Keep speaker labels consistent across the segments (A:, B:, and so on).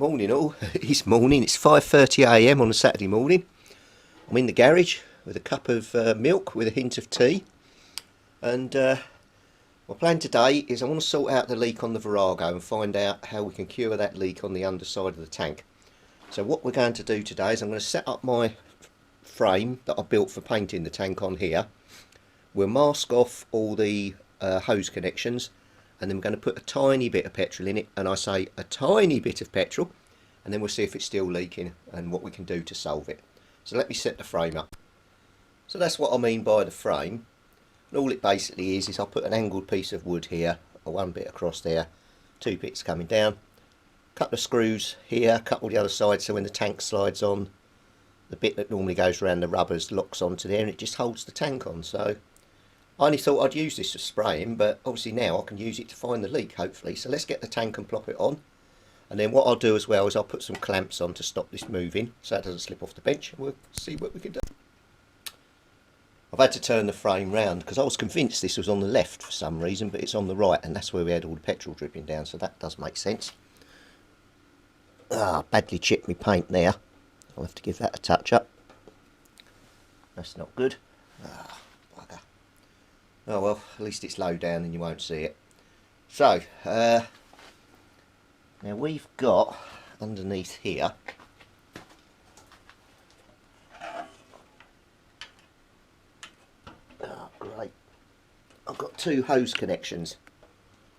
A: Morning all. It's morning, it's 5:30 AM on a Saturday morning. I'm in the garage with a cup of milk with a hint of tea, and my plan today is I want to sort out the leak on the virago and find out how we can cure that leak on the underside of the tank. So what we're going to do today is I'm going to set up my frame that I built for painting the tank on here. We'll mask off all the hose connections, and then we're going to put a tiny bit of petrol in it, and I say a tiny bit of petrol, and then we'll see if it's still leaking and what we can do to solve it. So let me set the frame up. So that's what I mean by the frame, and all it basically is I'll put an angled piece of wood here, one bit across there, two bits coming down, a couple of screws here, a couple the other side, so when the tank slides on, the bit that normally goes around the rubbers locks onto there and it just holds the tank on. So I only thought I'd use this for spraying, but obviously now I can use it to find the leak, hopefully. So let's get the tank and plop it on. And then what I'll do as well is I'll put some clamps on to stop this moving so it doesn't slip off the bench. We'll see what we can do. I've had to turn the frame round because I was convinced this was on the left for some reason, but it's on the right, and that's where we had all the petrol dripping down, so that does make sense. Badly chipped my paint there. I'll have to give that a touch up. That's not good. Bugger. Oh well, at least it's low down and you won't see it. So, now we've got underneath here great. I've got two hose connections,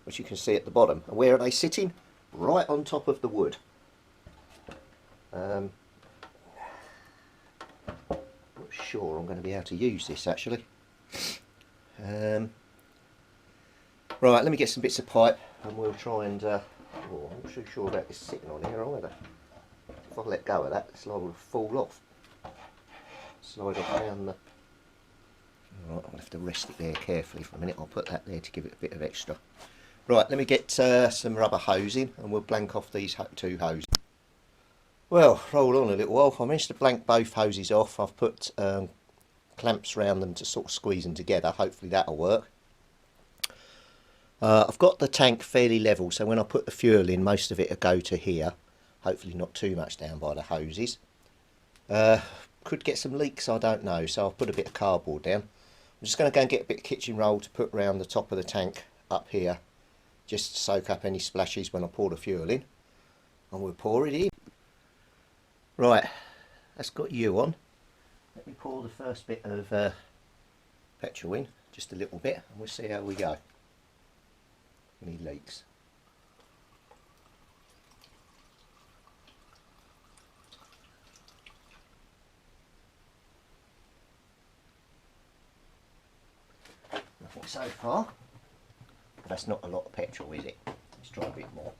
A: which you can see at the bottom. And where are they sitting? Right on top of the wood. Not sure I'm going to be able to use this actually. Right, let me get some bits of pipe and we'll try and I'm not too sure about this sitting on here either. If I let go of that, it's liable to fall off. Slide off down the... Right, I'll have to rest it there carefully for a minute. I'll put that there to give it a bit of extra. Right, let me get some rubber hosing and we'll blank off these two hoses. Well, roll on a little while. I managed to blank both hoses off. I've put clamps around them to sort of squeeze them together. Hopefully that'll work. I've got the tank fairly level, so when I put the fuel in, most of it will go to here. Hopefully not too much down by the hoses. Could get some leaks, I don't know, so I'll put a bit of cardboard down. I'm just going to go and get a bit of kitchen roll to put around the top of the tank up here, just to soak up any splashes when I pour the fuel in. And we'll pour it in. Right, that's got you on. Let me pour the first bit of petrol in, just a little bit, and we'll see how we go. Any leaks. Nothing so far. But that's not a lot of petrol, is it? Let's try a bit more.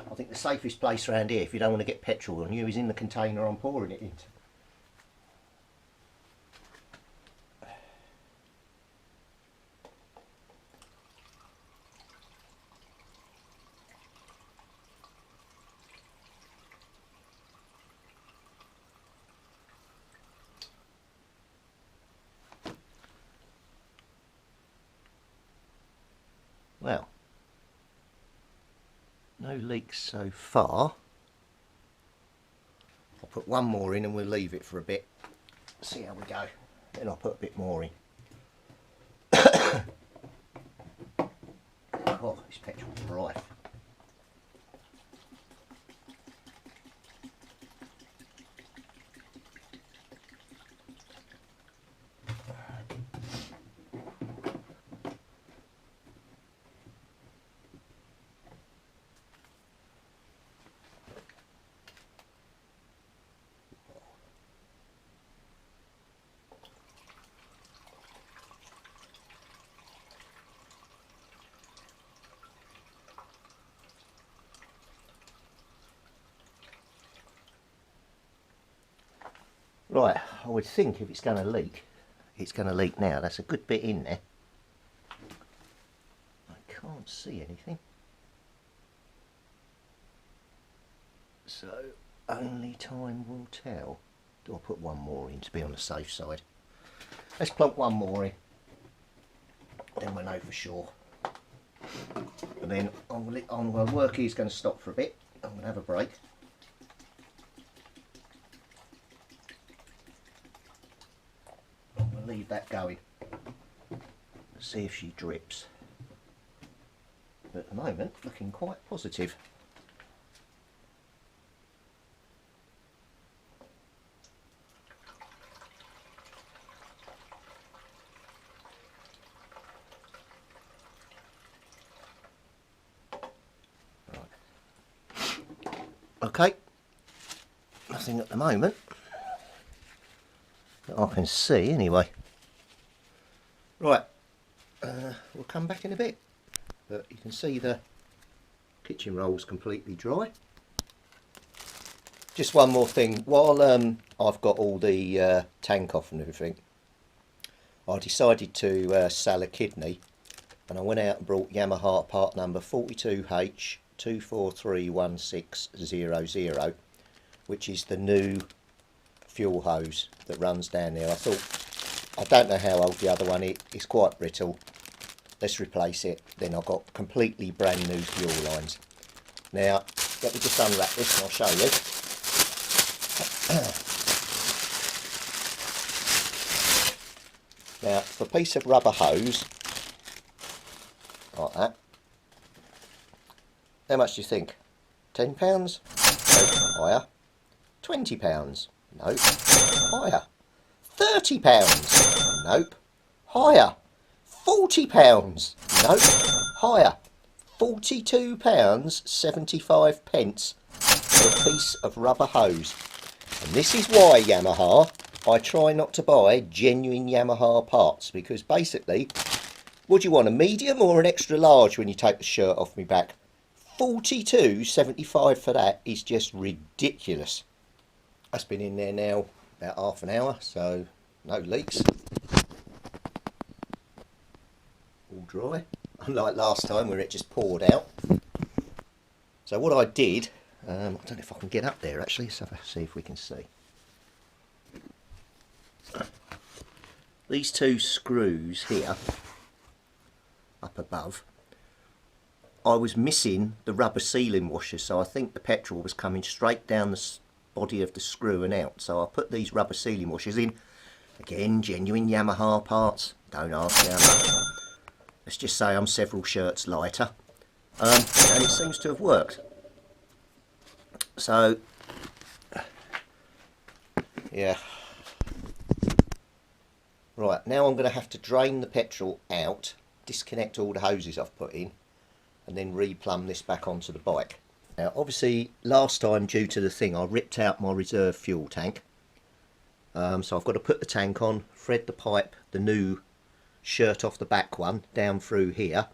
A: I think the safest place around here, if you don't want to get petrol on you, is in the container I'm pouring it into. Well, no leaks so far. I'll put one more in and we'll leave it for a bit. See how we go. Then I'll put a bit more in. Oh, this petrol's bright. Right, I would think if it's going to leak, it's going to leak now. That's a good bit in there. I can't see anything. So only time will tell. I'll put one more in to be on the safe side. Let's plonk one more in, then we'll know for sure. And then work is going to stop for a bit. I'm going to have a break. I'm going to leave that going. See if she drips. But at the moment, looking quite positive. Okay, nothing at the moment that I can see anyway. Right, we'll come back in a bit, but you can see the kitchen roll's completely dry. Just one more thing, while I've got all the tank off and everything, I decided to sell a kidney, and I went out and brought Yamaha part number 42H2431600, which is the new fuel hose that runs down there. I thought, I don't know how old the other one is, it's quite brittle. Let's replace it. Then I've got completely brand new fuel lines. Now, let me just unwrap this and I'll show you. Now, for a piece of rubber hose, like that, how much do you think? £10? Nope. Higher. £20? Nope. Higher. £30? Nope. Higher. £40? Nope. Higher. £42.75 for a piece of rubber hose. And this is why, Yamaha, I try not to buy genuine Yamaha parts, because basically, would you want a medium or an extra large when you take the shirt off me back? $42.75 for that is just ridiculous. That's been in there now about half an hour, so no leaks. All dry, unlike last time where it just poured out. So what I did, I don't know if I can get up there actually, so let's see if we can see. These two screws here, up above, I was missing the rubber sealing washer, so I think the petrol was coming straight down the body of the screw and out. So I put these rubber sealing washers in. Again, genuine Yamaha parts. Don't ask how much. Let's just say I'm several shirts lighter. And it seems to have worked. So, yeah. Right, now I'm going to have to drain the petrol out, disconnect all the hoses I've put in, and then replumb this back onto the bike. Now obviously last time, due to the thing, I ripped out my reserve fuel tank, so I've got to put the tank on, thread the pipe, the new shirt off the back one down through here,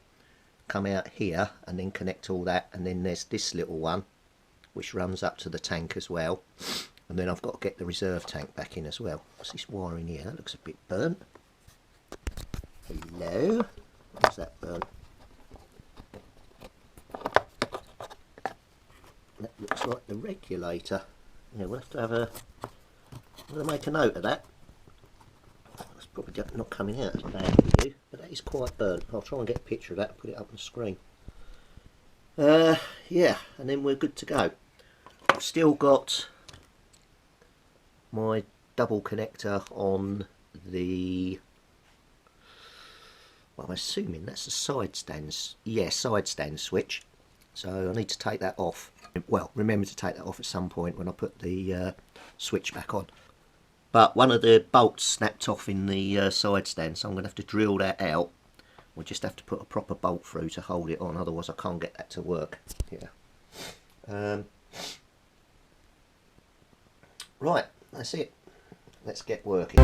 A: come out here, and then connect all that. And then there's this little one which runs up to the tank as well, and then I've got to get the reserve tank back in as well. What's this wiring here? That looks a bit burnt. Hello, where's that burnt? That looks like the regulator. Yeah, we'll have to have a... I'm going to make a note of that. It's probably not coming out as bad for you, but that is quite burnt. I'll try and get a picture of that and put it up on the screen. Yeah, and then we're good to go. I've still got my double connector on the... Well, I'm assuming that's the side stand. Yeah, side stand switch. So I need to take that off. Well, remember to take that off at some point when I put the switch back on. But one of the bolts snapped off in the side stand, so I'm going to have to drill that out. We'll just have to put a proper bolt through to hold it on, otherwise I can't get that to work. Yeah. Right, that's it. Let's get working.